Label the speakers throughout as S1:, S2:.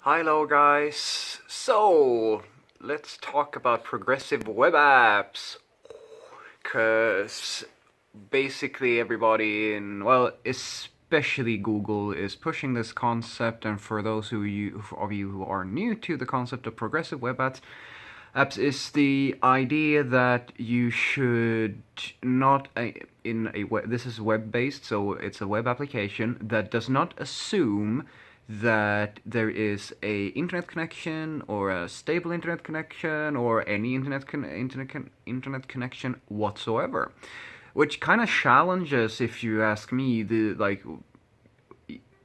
S1: Hello guys, so let's talk about progressive web apps, because basically everybody especially Google is pushing this concept, and for those of you who are new to the concept of progressive web apps is the idea that you should not this is web based, so it's a web application that does not assume that there is a internet connection or a stable internet connection or any internet connection whatsoever, which kind of challenges, if you ask me, the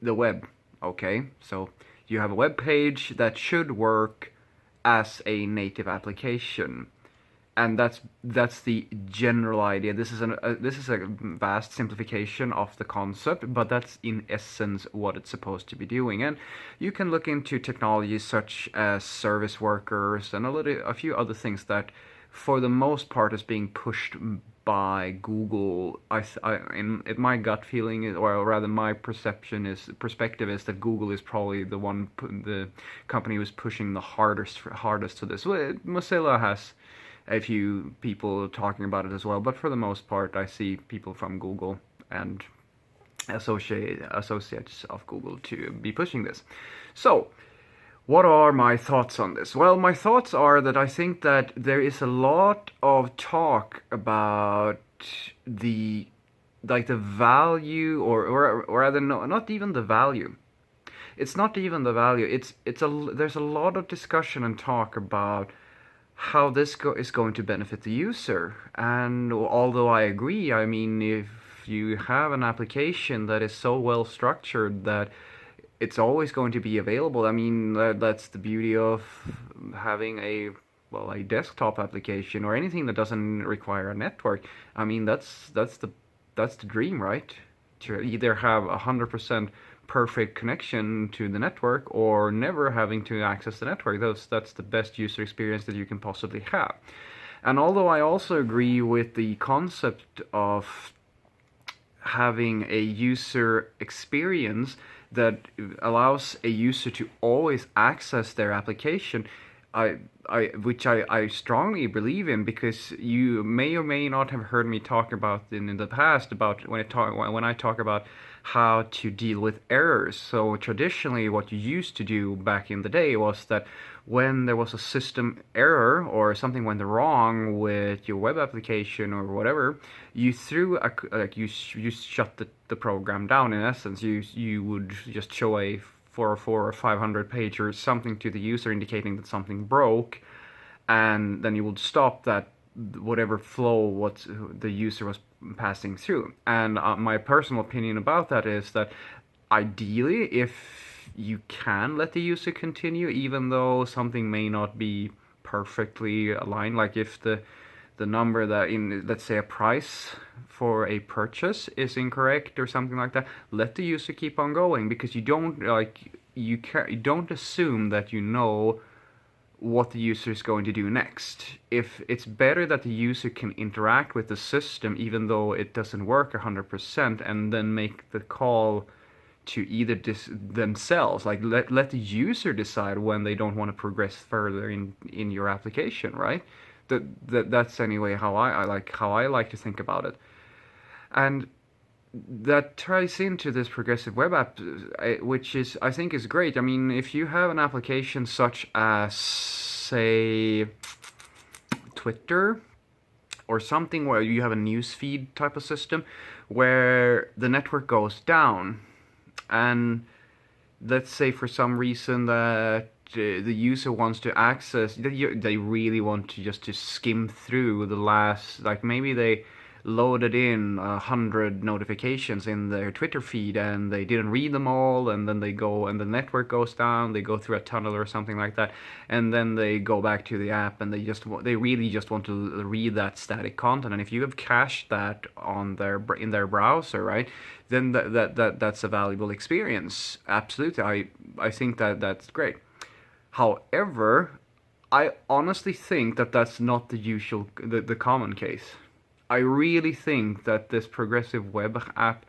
S1: web. Okay, so you have a web page that should work as a native application, and that's the general idea. This is a vast simplification of the concept, but that's in essence what it's supposed to be doing. And you can look into technologies such as service workers and a few other things that, for the most part, is being pushed by Google. In my gut feeling, or rather my perspective is that Google is probably the company who's pushing the hardest to this. Mozilla has a few people talking about it as well, but for the most part, I see people from Google and associates of Google to be pushing this. So, what are my thoughts on this? Well, my thoughts are that I think that there is a lot of talk about the value, or rather, no, not even the value. It's not even the value. There's a lot of discussion and talk about how this is going to benefit the user. And although I agree, I mean, if you have an application that is so well structured that it's always going to be available, I mean, that's the beauty of having a desktop application or anything that doesn't require a network. I mean, that's the dream, right? To either have 100% perfect connection to the network or never having to access the network. That's the best user experience that you can possibly have. And although I also agree with the concept of having a user experience that allows a user to always access their application, which I strongly believe in, because you may or may not have heard me talk about in the past about when I talk about how to deal with errors. So traditionally, what you used to do back in the day was that when there was a system error or something went wrong with your web application or whatever, you you shut the program down. In essence, you would just show a 404 or 500 page or something to the user indicating that something broke, and then you would stop that whatever flow what the user was passing through. And my personal opinion about that is that ideally, if you can let the user continue, even though something may not be perfectly aligned, like if the number that in, let's say, a price for a purchase is incorrect or something like that, let the user keep on going, because you don't assume that you know what the user is going to do next. If it's better that the user can interact with the system even though it doesn't work 100%, and then make the call to either themselves, like let the user decide when they don't want to progress further in your application, right? That's anyway how I like to think about it. And that ties into this progressive web app, which is, I think, is great. I mean, if you have an application such as, say, Twitter or something where you have a newsfeed type of system where the network goes down, and let's say for some reason that the user wants to access, they really want to just to skim through the last, like maybe they loaded in 100 notifications in their Twitter feed and they didn't read them all, and then they go and the network goes down, they go through a tunnel or something like that, and then they go back to the app and they really just want to read that static content. And if you have cached that on in their browser, right, then that's a valuable experience. Absolutely, I think that's great. However, I honestly think that that's not the common case. I really think that this progressive web app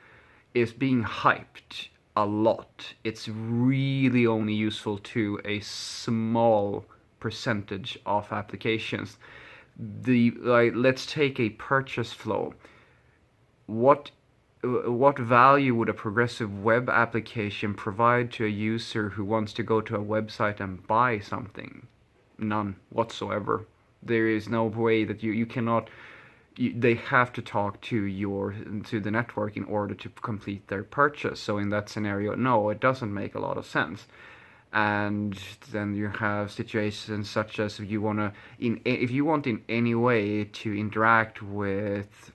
S1: is being hyped a lot. It's really only useful to a small percentage of applications. Let's take a purchase flow. What what value would a progressive web application provide to a user who wants to go to a website and buy something? None whatsoever. There is no way that you cannot. They have to talk to the network in order to complete their purchase. So in that scenario, no, it doesn't make a lot of sense. And then you have situations such as if you want in any way to interact with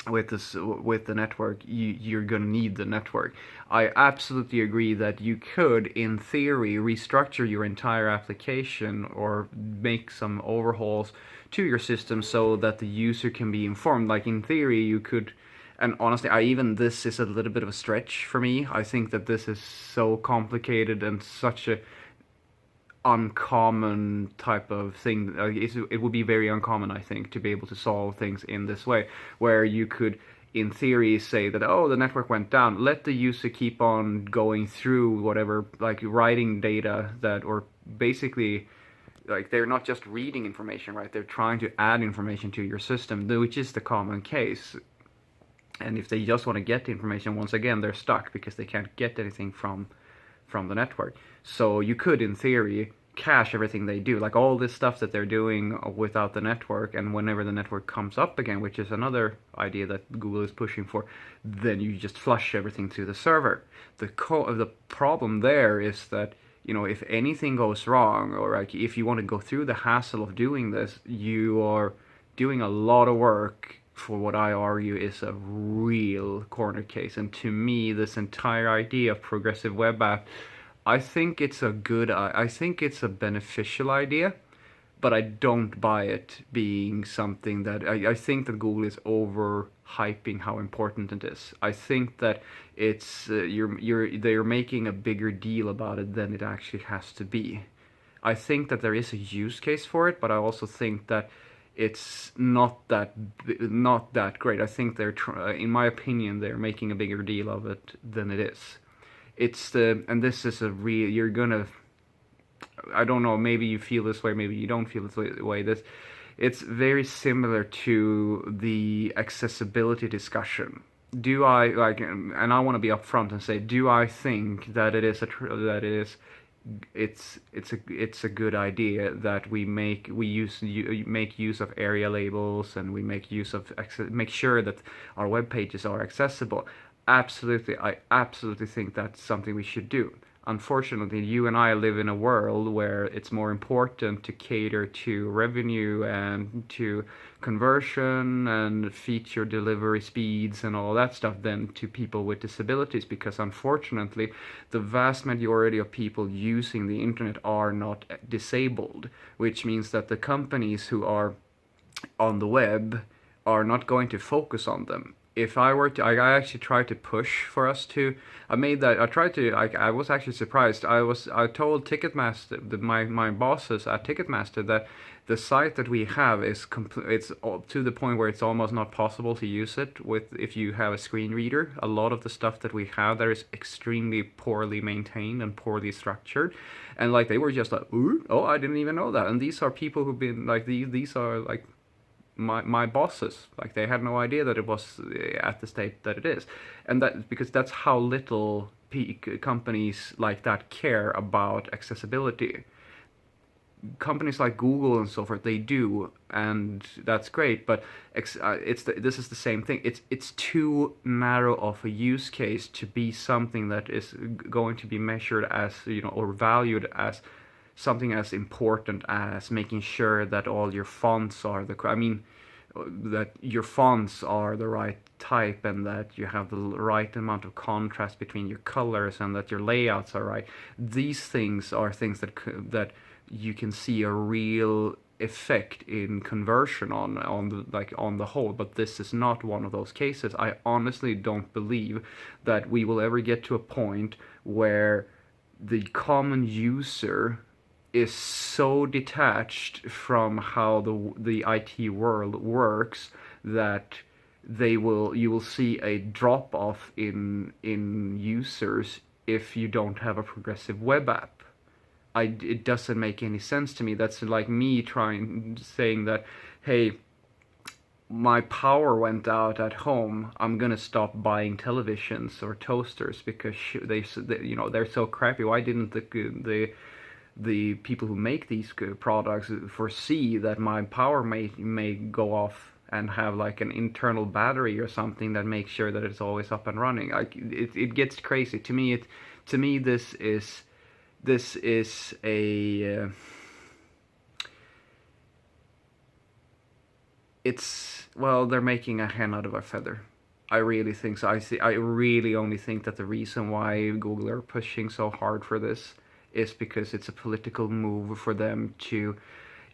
S1: the network, you're gonna need the network. I absolutely agree that you could, in theory, restructure your entire application or make some overhauls to your system so that the user can be informed. Like in theory, you could. And honestly, this is a little bit of a stretch for me. I think that this is so complicated and such a uncommon type of thing. It would be very uncommon, I think, to be able to solve things in this way, where you could, in theory, say that, oh, the network went down. Let the user keep on going through whatever, like writing data that, or basically, like they're not just reading information, right? They're trying to add information to your system, which is the common case. And if they just want to get the information, once again, they're stuck because they can't get anything from the network. So you could, in theory, cache everything they do, like all this stuff that they're doing without the network, and whenever the network comes up again, which is another idea that Google is pushing for, then you just flush everything to the server. The problem there is that, if anything goes wrong, or like if you want to go through the hassle of doing this, you are doing a lot of work for what I argue is a real corner case. And to me, this entire idea of progressive web app, I think it's a beneficial idea, but I don't buy it being something that I think that Google is overhyping how important it is. I think that it's they're making a bigger deal about it than it actually has to be. I think that there is a use case for it, but I also think that it's not that great. I think in my opinion, they're making a bigger deal of it than it is. And this is you're gonna, I don't know, maybe you feel this way, maybe you don't feel this way. It's very similar to the accessibility discussion. Do I and I want to be upfront and say, do I think that it's a good idea that we make use of area labels, and we make sure that our web pages are accessible? Absolutely, I absolutely think that's something we should do. Unfortunately, you and I live in a world where it's more important to cater to revenue and to conversion and feature delivery speeds and all that stuff than to people with disabilities, because unfortunately, the vast majority of people using the internet are not disabled, which means that the companies who are on the web are not going to focus on them. If I were to, I actually tried to push for us to. I was actually surprised. I told Ticketmaster, my bosses at Ticketmaster, that the site that we have is it's to the point where it's almost not possible to use it if you have a screen reader. A lot of the stuff that we have there is extremely poorly maintained and poorly structured, and like they were just like, ooh, oh, I didn't even know that. And these are people who've been like these are like my bosses, like they had no idea that it was at the state that it is, and that because that's how little companies like that care about accessibility. Companies like Google and so forth, they do, and that's great, but this is the same thing. It's too narrow of a use case to be something that is going to be measured as, or valued as something as important as making sure that all your fonts are that your fonts are the right type, and that you have the right amount of contrast between your colors, and that your layouts are right. These things are things that you can see a real effect in conversion on the whole, but this is not one of those cases. I honestly don't believe that we will ever get to a point where the common user is so detached from how the IT world works that you will see a drop off in users if you don't have a progressive web app. It doesn't make any sense to me. That's like me saying that, hey, my power went out at home. I'm gonna stop buying televisions or toasters because they're so crappy. Why didn't the people who make these products foresee that my power may go off and have like an internal battery or something that makes sure that it's always up and running? Like it gets crazy to me. This is a it's well, they're making a hen out of a feather. I really think so. I really only think that the reason why Google are pushing so hard for this is because it's a political move for them to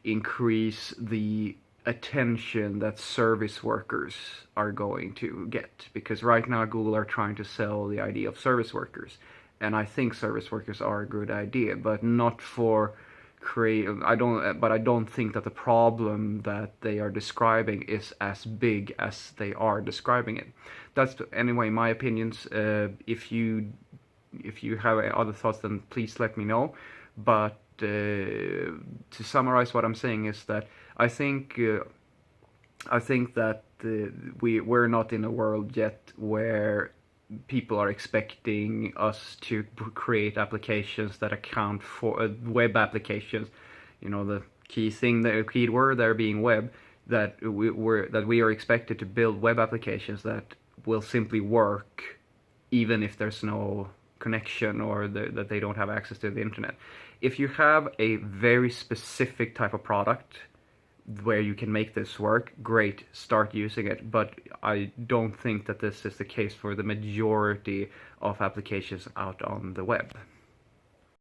S1: increase the attention that service workers are going to get. Because right now Google are trying to sell the idea of service workers, and I think service workers are a good idea, but not for I don't think that the problem that they are describing is as big as they are describing it. That's anyway my opinions. If you have other thoughts, then please let me know. But to summarize, what I'm saying is that I think that we're not in a world yet where people are expecting us to create applications that account for web applications. You know, the key word there being web. That we are expected to build web applications that will simply work even if there's no connection or that they don't have access to the internet. If you have a very specific type of product where you can make this work, great, start using it. But I don't think that this is the case for the majority of applications out on the web.